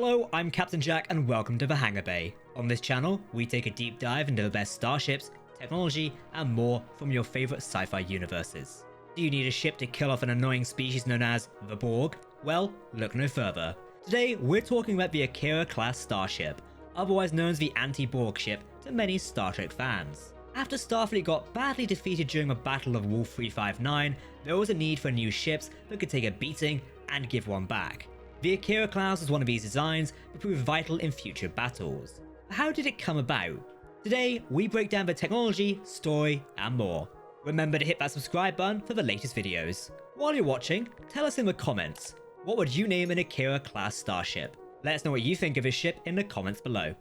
Hello, I'm Captain Jack and welcome to the Hangar Bay. On this channel, we take a deep dive into the best starships, technology, and more from your favourite sci-fi universes. Do you need a ship to kill off an annoying species known as the BORG? Well, look no further. Today, we're talking about the Akira-class Starship, otherwise known as the anti-BORG ship to many Star Trek fans. After Starfleet got badly defeated during the Battle of Wolf 359, there was a need for new ships that could take a beating and give one back. The Akira-class was one of these designs that proved vital in future battles. How did it come about? Today, we break down the technology, story, and more. Remember to hit that subscribe button for the latest videos. While you're watching, tell us in the comments, what would you name an Akira-class starship? Let us know what you think of this ship in the comments below.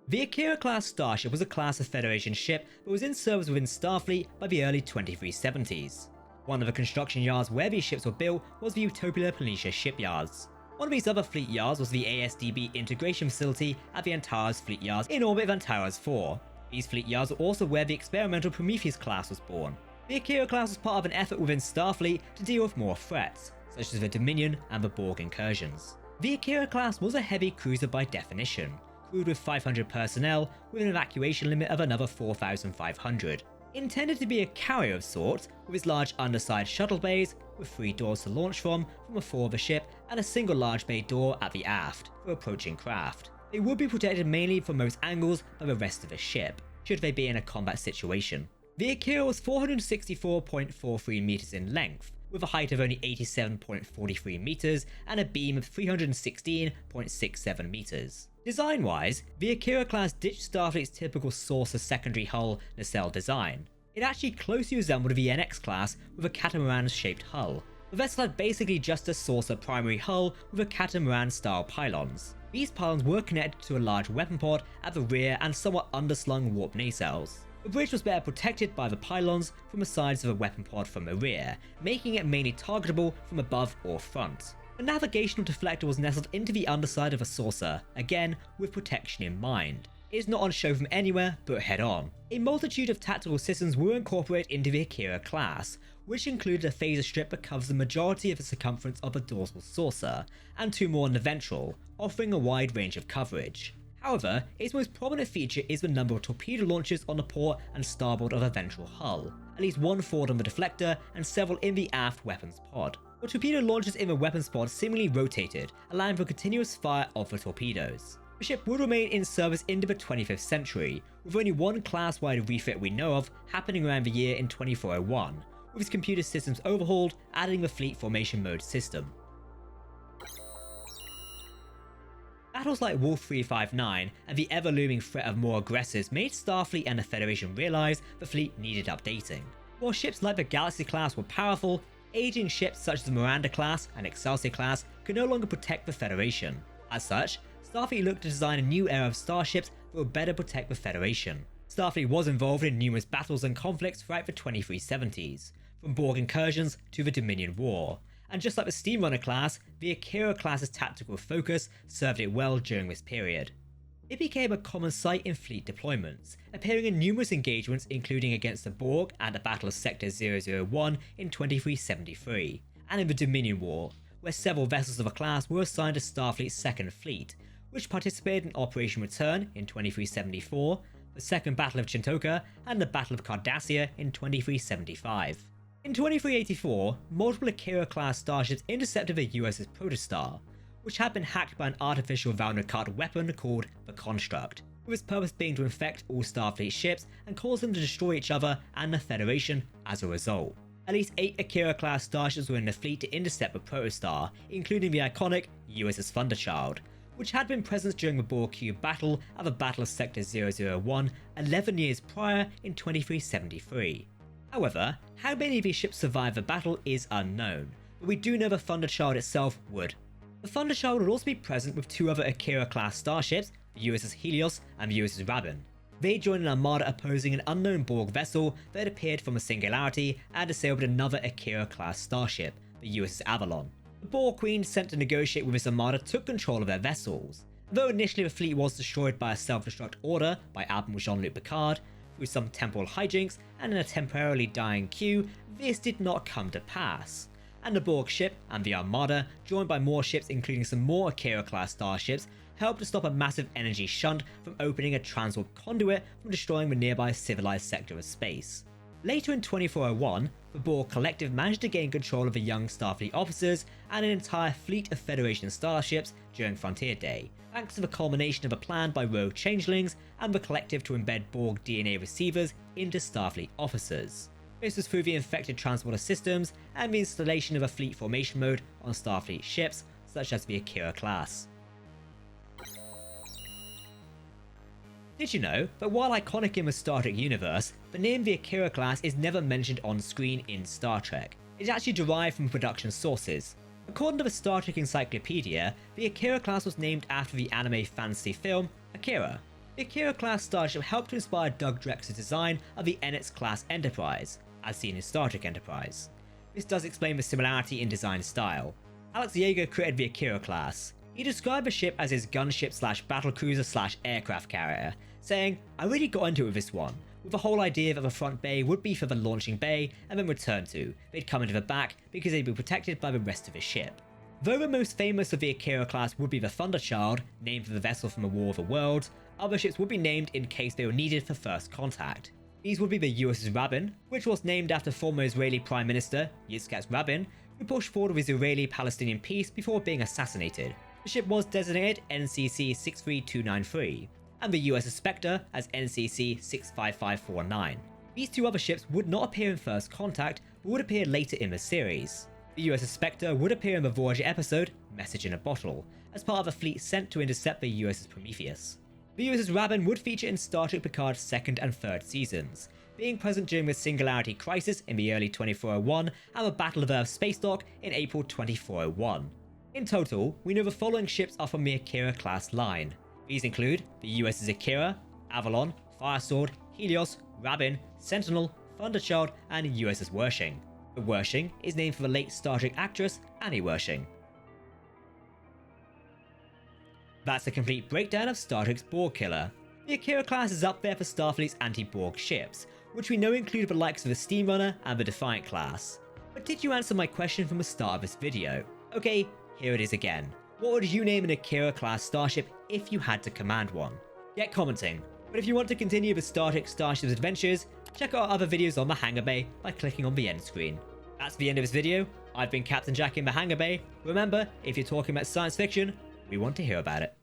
The Akira-class Starship was a class of Federation ship that was in service within Starfleet by the early 2370s. One of the construction yards where these ships were built was the Utopia Planitia shipyards. One of these other fleet yards was the ASDB integration facility at the Antares fleet yards in orbit of Antares 4. These fleet yards were also where the experimental Prometheus class was born. The Akira class was part of an effort within Starfleet to deal with more threats, such as the Dominion and the BORG incursions. The Akira class was a heavy cruiser by definition, crewed with 500 personnel with an evacuation limit of another 4,500. Intended to be a carrier of sorts, with its large underside shuttle bays with 3 doors to launch from the fore of the ship and a single large bay door at the aft for approaching craft. They would be protected mainly from most angles by the rest of the ship, should they be in a combat situation. The Akira was 464.43 meters in length, with a height of only 87.43 meters and a beam of 316.67 meters. Design-wise, the Akira-class ditched Starfleet's typical saucer secondary hull nacelle design. It actually closely resembled the NX class with a catamaran-shaped hull. The vessel had basically just a saucer primary hull with a catamaran-style pylons. These pylons were connected to a large weapon pod at the rear and somewhat underslung warp nacelles. The bridge was better protected by the pylons from the sides of the weapon pod from the rear, making it mainly targetable from above or front. A navigational deflector was nestled into the underside of a saucer, again with protection in mind. It is not on show from anywhere but head on. A multitude of tactical systems were incorporated into the Akira class, which included a phaser strip that covers the majority of the circumference of the dorsal saucer, and 2 more on the ventral, offering a wide range of coverage. However, its most prominent feature is the number of torpedo launchers on the port and starboard of the ventral hull, at least 1 forward on the deflector and several in the aft weapons pod. The torpedo launchers in the weapons pod seemingly rotated, allowing for continuous fire of the torpedoes. The ship would remain in service into the 25th century, with only one class-wide refit we know of happening around the year in 2401, with its computer systems overhauled, adding the fleet formation mode system. Battles like Wolf 359 and the ever-looming threat of more aggressors made Starfleet and the Federation realise the fleet needed updating. While ships like the Galaxy class were powerful, aging ships such as the Miranda-class and Excelsior-class could no longer protect the Federation. As such, Starfleet looked to design a new era of starships that would better protect the Federation. Starfleet was involved in numerous battles and conflicts throughout the 2370s, from BORG incursions to the Dominion War, and just like the Steamrunner class, the Akira class's tactical focus served it well during this period. It became a common sight in fleet deployments, appearing in numerous engagements including against the BORG at the Battle of Sector 001 in 2373, and in the Dominion War, where several vessels of the class were assigned to Starfleet's 2nd Fleet, which participated in Operation Return in 2374, the Second Battle of Chintoka, and the Battle of Cardassia in 2375. In 2384, multiple Akira-class starships intercepted the USS Protostar, which had been hacked by an artificial Valnocart weapon called the Construct, with its purpose being to infect all Starfleet ships and cause them to destroy each other and the Federation as a result. At least 8 Akira-class starships were in the fleet to intercept the Protostar, including the iconic USS Thunderchild, which had been present during the BORG Cube battle at the Battle of Sector 001 11 years prior in 2373. However, how many of these ships survived the battle is unknown, but we do know the Thunderchild itself would. The Thunderchild would also be present with 2 other Akira-class starships, the USS Helios and the USS Rabin. They joined an armada opposing an unknown BORG vessel that had appeared from a singularity and disabled another Akira-class starship, the USS Avalon. The BORG Queen sent to negotiate with this armada took control of their vessels. Though initially the fleet was destroyed by a self-destruct order by Admiral Jean-Luc Picard, through some temporal hijinks and in a temporarily dying queue, this did not come to pass. and the BORG ship and the Armada, joined by more ships including some more Akira-class Starships, helped to stop a massive energy shunt from opening a transwarp conduit from destroying the nearby civilized sector of space. Later in 2401, the BORG Collective managed to gain control of the young Starfleet officers and an entire fleet of Federation starships during Frontier Day, thanks to the culmination of a plan by rogue changelings and the Collective to embed BORG DNA receivers into Starfleet officers. This was through the infected transporter systems and the installation of a fleet formation mode on Starfleet ships, such as the Akira-class. Did you know that while iconic in the Star Trek universe, the name the Akira-class is never mentioned on screen in Star Trek? It's actually derived from production sources. According to the Star Trek Encyclopedia, the Akira-class was named after the anime fantasy film Akira. The Akira-class Starship helped to inspire Doug Drexler's design of the Enix-class Enterprise, as seen in Star Trek Enterprise. This does explain the similarity in design style. Alex Yeager created the Akira-class. He described the ship as his gunship / battlecruiser / aircraft carrier, saying, "I really got into it with this one, with the whole idea that the front bay would be for the launching bay and then return to. They'd come into the back because they'd be protected by the rest of the ship." Though the most famous of the Akira-class would be the Thunderchild, named for the vessel from the War of the Worlds, other ships would be named in case they were needed for first contact. These would be the USS Rabin, which was named after former Israeli Prime Minister Yitzhak Rabin, who pushed forward with Israeli-Palestinian peace before being assassinated. The ship was designated NCC 63293, and the USS Spectre as NCC 65549. These two other ships would not appear in First Contact, but would appear later in the series. The USS Spectre would appear in the Voyager episode Message in a Bottle, as part of a fleet sent to intercept the USS Prometheus. The USS Rabin would feature in Star Trek Picard's second and third seasons, being present during the Singularity Crisis in the early 2401 and the Battle of Earth space dock in April 2401. In total, we know the following ships are from the Akira-class line. These include the USS Akira, Avalon, Firesword, Helios, Rabin, Sentinel, Thunderchild, and USS Wershing. The Wershing is named for the late Star Trek actress Annie Wershing. That's a complete breakdown of Star Trek's Borg killer. The Akira-class is up there for Starfleet's anti-Borg ships, which we know include the likes of the Steamrunner and the Defiant class. But did you answer my question from the start of this video? Okay, here it is again. What would you name an Akira-class starship if you had to command one? Get commenting. But if you want to continue the Star Trek Starship's adventures, check out other videos on the Hangar Bay by clicking on the end screen. That's the end of this video. I've been Captain Jack in the Hangar Bay. Remember, if you're talking about science fiction, we want to hear about it.